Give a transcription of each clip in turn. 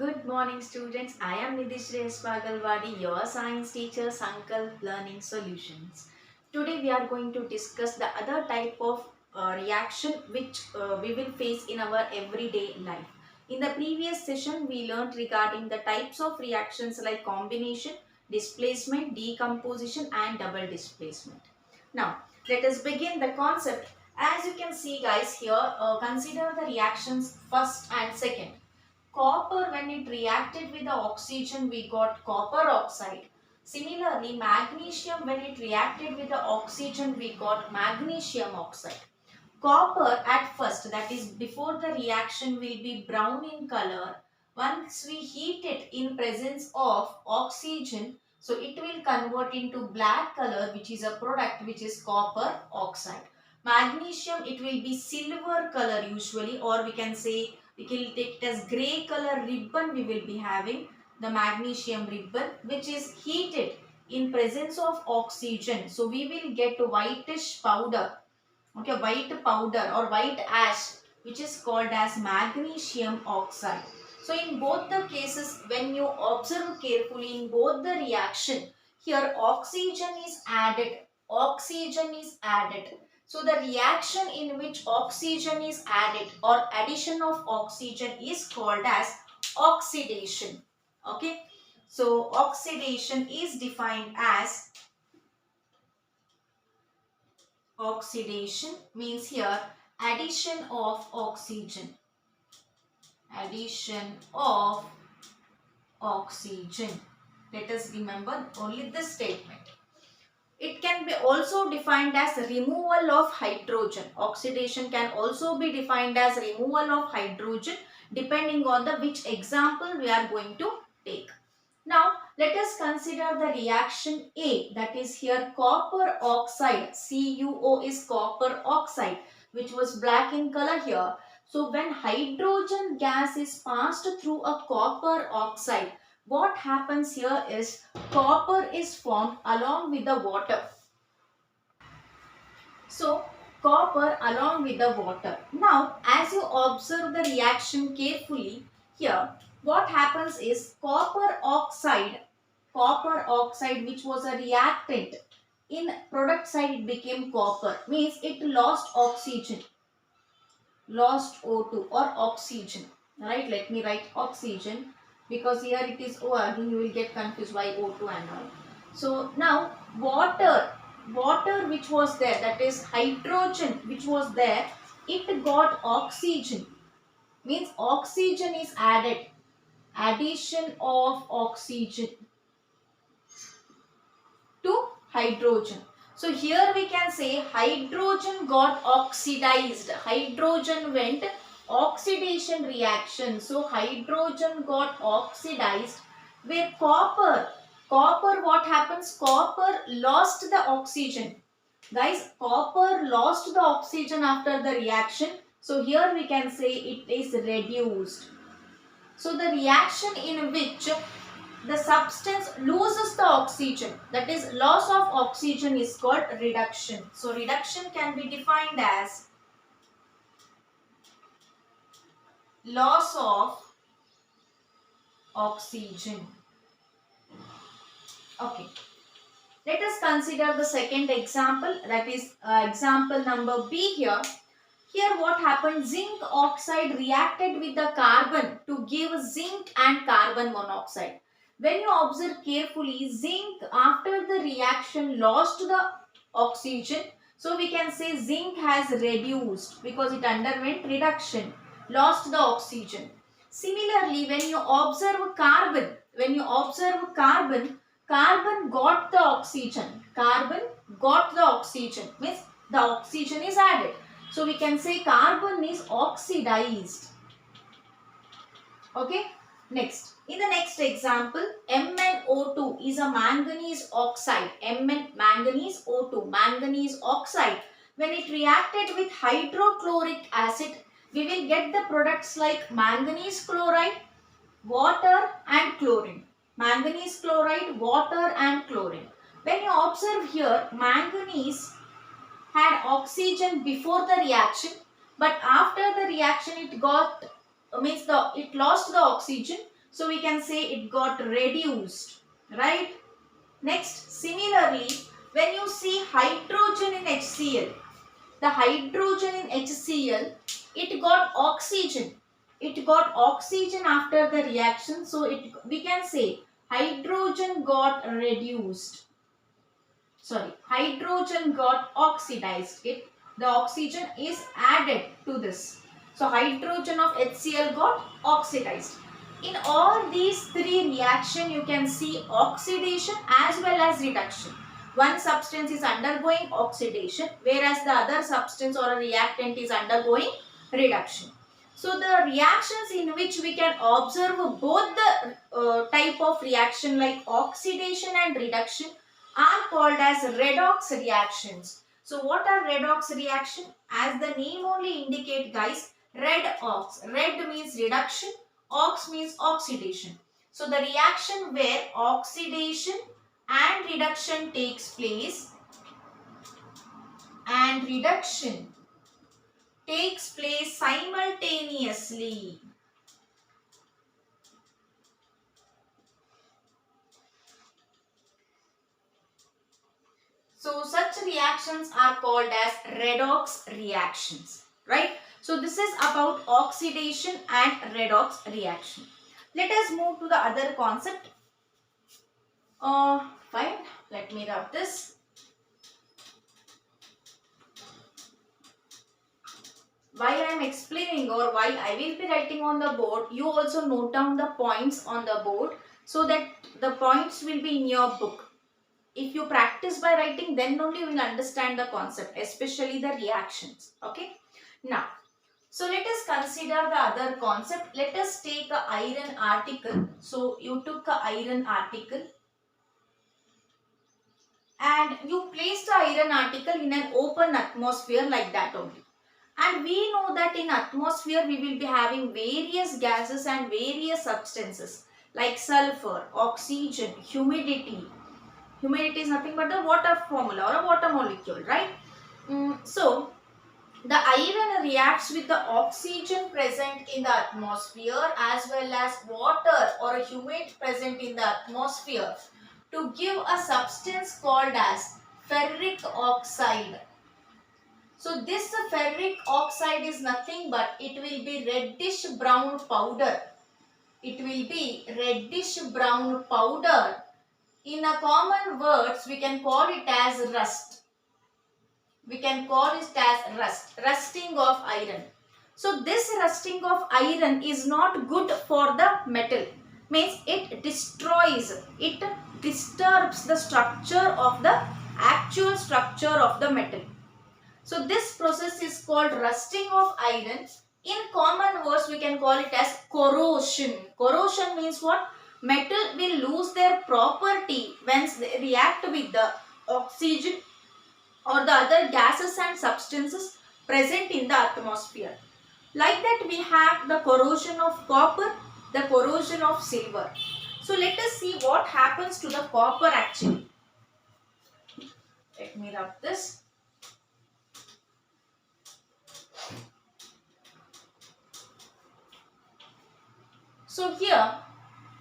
Good morning students. I am Nidhi Pagalwadi, your science teacher, Sankalp Learning Solutions. Today we are going to discuss the other type of reaction which we will face in our everyday life. In the previous session we learned regarding the types of reactions like combination, displacement, decomposition and double displacement. Now let us begin the concept. As you can see guys here, consider the reactions first and second. Copper, when it reacted with the oxygen, we got copper oxide. Similarly, magnesium, when it reacted with the oxygen, we got magnesium oxide. Copper at first, that is before the reaction, will be brown in color. Once we heat it in presence of oxygen, so it will convert into black color, which is a product which is copper oxide. Magnesium, it will be silver color usually, or we can say we will take it as grey color ribbon we will be having, the magnesium ribbon, which is heated in presence of oxygen. So we will get whitish powder, okay, white powder or white ash, which is called as magnesium oxide. So in both the cases, when you observe carefully in both the reaction, here oxygen is added. Oxygen is added. So the reaction in which oxygen is added or addition of oxygen is called as oxidation. Okay. So oxidation is defined as, oxidation means here addition of oxygen. Addition of oxygen. Let us remember only this statement. It can be also defined as removal of hydrogen. Oxidation can also be defined as removal of hydrogen depending on the which example we are going to take. Now let us consider the reaction A, that is here copper oxide. CuO is copper oxide, which was black in color here. So when hydrogen gas is passed through a copper oxide, what happens here is copper is formed along with the water. So copper along with the water. Now as you observe the reaction carefully here, what happens is copper oxide which was a reactant, in product side it became copper, means it lost oxygen, lost O2 or oxygen, right? Let me write oxygen because here it is O, again you will get confused by O2 and all. So now water which was there, that is hydrogen which was there, it got oxygen, means oxygen is added, addition of oxygen to hydrogen. So here we can say hydrogen got oxidized. Hydrogen went oxidation reaction. So hydrogen got oxidized where copper what happens? Copper lost the oxygen. Guys, copper lost the oxygen after the reaction. So here we can say it is reduced. So the reaction in which the substance loses the oxygen, that is loss of oxygen, is called reduction. So reduction can be defined as loss of oxygen. Okay. Let us consider the second example, that is example number B here. Here what happened? Zinc oxide reacted with the carbon to give zinc and carbon monoxide. When you observe carefully, zinc after the reaction lost the oxygen. So we can say zinc has reduced because it underwent reduction, lost the oxygen. Similarly, when you observe carbon, carbon got the oxygen. Carbon got the oxygen, means the oxygen is added. So we can say carbon is oxidized. Okay. Next, in the next example, MnO2 is a manganese oxide. Manganese O2, manganese oxide. When it reacted with hydrochloric acid, we will get the products like manganese chloride, water and chlorine. Manganese chloride, water and chlorine. When you observe here, manganese had oxygen before the reaction, but after the reaction it lost the oxygen. So we can say it got reduced, right? Next, similarly, when you see hydrogen in HCl, the hydrogen in HCl, it got oxygen. It got oxygen after the reaction. So we can say hydrogen got reduced. Sorry, hydrogen got oxidized. The oxygen is added to this. So hydrogen of HCl got oxidized. In all these three reactions, you can see oxidation as well as reduction. One substance is undergoing oxidation, whereas the other substance or a reactant is undergoing reduction. So the reactions in which we can observe both the type of reaction like oxidation and reduction are called as redox reactions. So what are redox reaction? As the name only indicate, guys, redox. Red means reduction, ox means oxidation. So the reaction where oxidation and reduction takes place simultaneously. So such reactions are called as redox reactions, right? So this is about oxidation and redox reaction. Let us move to the other concept. Fine, let me rub this. While I am explaining or while I will be writing on the board, you also note down the points on the board so that the points will be in your book. If you practice by writing, then only you will understand the concept, especially the reactions. Okay. Now, so let us consider the other concept. Let us take a iron article. So you took a iron article and you placed the iron article in an open atmosphere like that only. And we know that in atmosphere we will be having various gases and various substances like sulfur, oxygen, humidity. Humidity is nothing but the water formula or a water molecule, right? So the iron reacts with the oxygen present in the atmosphere as well as water or a humid present in the atmosphere to give a substance called as ferric oxide. So this ferric oxide is nothing but it will be reddish brown powder. It will be reddish brown powder. In a common words, we can call it as rust. We can call it as rust, rusting of iron. So this rusting of iron is not good for the metal. Means it destroys, it disturbs the structure of the actual structure of the metal. So this process is called rusting of iron. In common words, we can call it as corrosion. Corrosion means what? Metal will lose their property when they react with the oxygen or the other gases and substances present in the atmosphere. Like that we have the corrosion of copper, the corrosion of silver. So let us see what happens to the copper actually. Let me rub this. So here,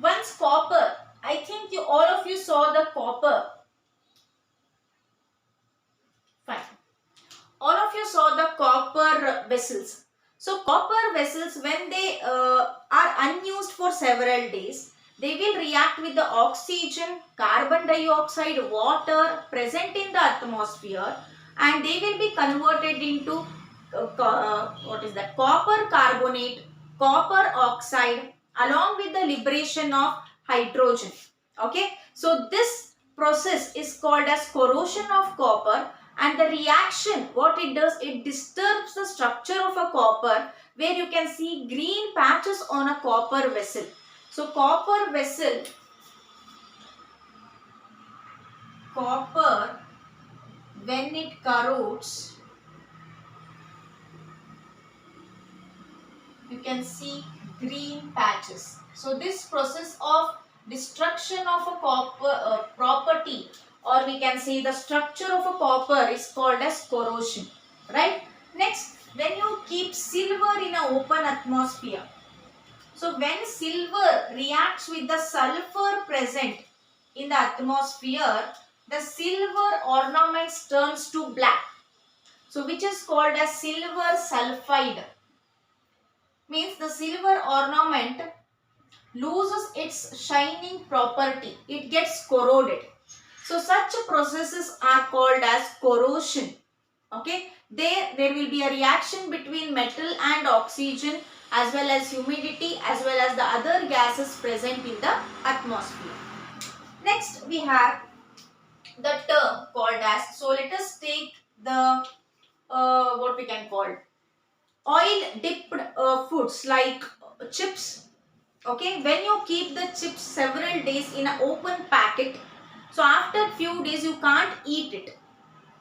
once copper, I think all of you saw the copper. Fine. All of you saw the copper vessels. So copper vessels, when they are unused for several days, they will react with the oxygen, carbon dioxide, water present in the atmosphere, and they will be converted into copper carbonate, copper oxide, along with the liberation of hydrogen. Okay, so this process is called as corrosion of copper, and the reaction, what it does, it disturbs the structure of a copper, where you can see green patches on a copper vessel. So copper vessel, copper when it corrodes, you can see green patches. So this process of destruction of a copper property, or we can say the structure of a copper, is called as corrosion, right? Next, when you keep silver in an open atmosphere, So when silver reacts with the sulfur present in the atmosphere, the silver ornaments turns to black. So which is called as silver sulfide. Means the silver ornament loses its shining property. It gets corroded. So such processes are called as corrosion. Okay. There will be a reaction between metal and oxygen as well as humidity as well as the other gases present in the atmosphere. Next we have the term called as, so let us take the what we can call oil dipped foods like chips. Okay, when you keep the chips several days in an open packet, so after few days you can't eat it.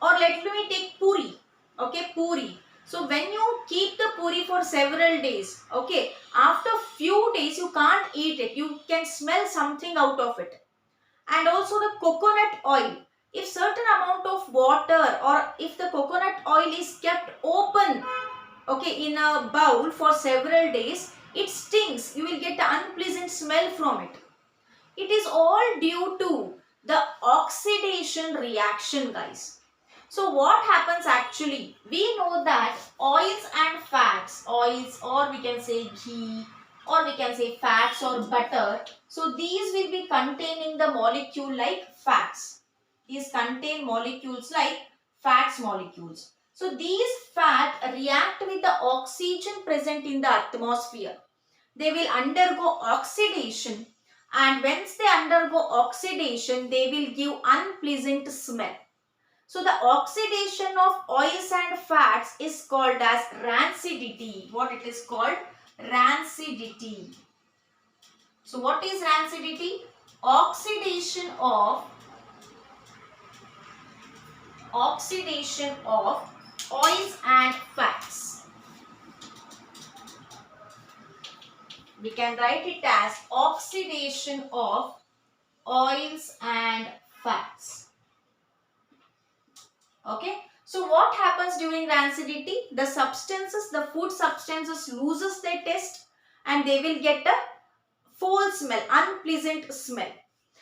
Or let me take puri. Okay, puri. So when you keep the puri for several days, okay, after few days you can't eat it. You can smell something out of it. And also the coconut oil. If certain amount of water or if the coconut oil is kept open, okay, in a bowl for several days, it stinks. You will get an unpleasant smell from it. It is all due to the oxidation reaction, guys. So what happens actually? We know that oils and fats, oils or we can say ghee or we can say fats or butter. So these will be containing the molecule like fats. These contain molecules like fats molecules. So these fat react with the oxygen present in the atmosphere. They will undergo oxidation, and once they undergo oxidation, they will give unpleasant smell. So the oxidation of oils and fats is called as rancidity. What it is called? Rancidity. So what is rancidity? Oxidation of oils and fats. We can write it as oxidation of oils and fats. Okay. So what happens during rancidity? The substances, the food substances loses their taste and they will get a foul smell, unpleasant smell.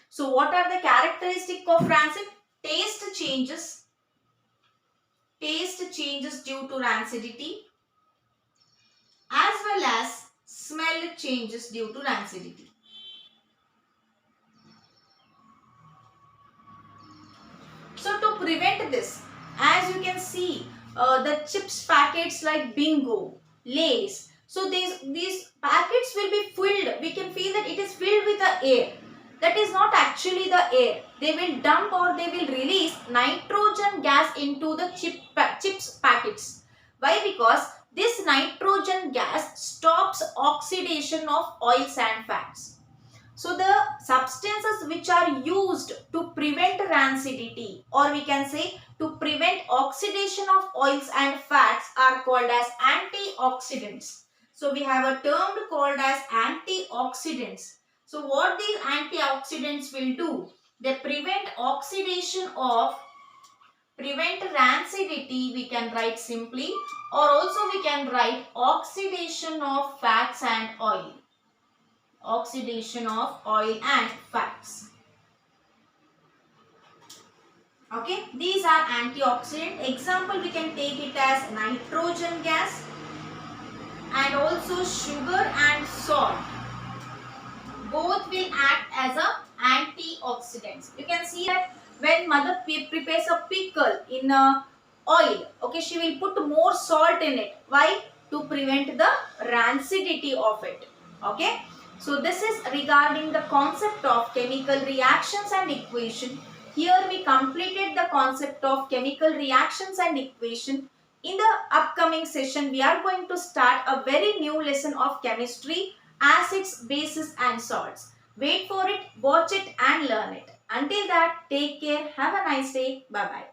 So what are the characteristics of rancid? Taste changes due to rancidity as well as smell changes due to rancidity. So to prevent this, as you can see, the chips packets like Bingo, Lay's. So these packets will be filled. We can feel that it is filled with the air. That is not actually the air. They will dump or they will release nitrogen gas into the chips packets. Why? Because this nitrogen gas stops oxidation of oils and fats. So the substances which are used to prevent rancidity or we can say to prevent oxidation of oils and fats are called as antioxidants. So we have a term called as antioxidants. So what these antioxidants will do? They prevent rancidity, we can write simply, or also we can write oxidation of fats and oil. Oxidation of oil and fats. Okay, these are antioxidant. Example, we can take it as nitrogen gas and also sugar and salt. Both will act as a antioxidants. You can see that when mother prepares a pickle in oil, okay, she will put more salt in it. Why? To prevent the rancidity of it. Okay. So this is regarding the concept of chemical reactions and equation. Here we completed the concept of chemical reactions and equation. In the upcoming session, we are going to start a very new lesson of chemistry, acids, bases and salts. Wait for it, watch it and learn it. Until that, take care. Have a nice day. Bye-bye.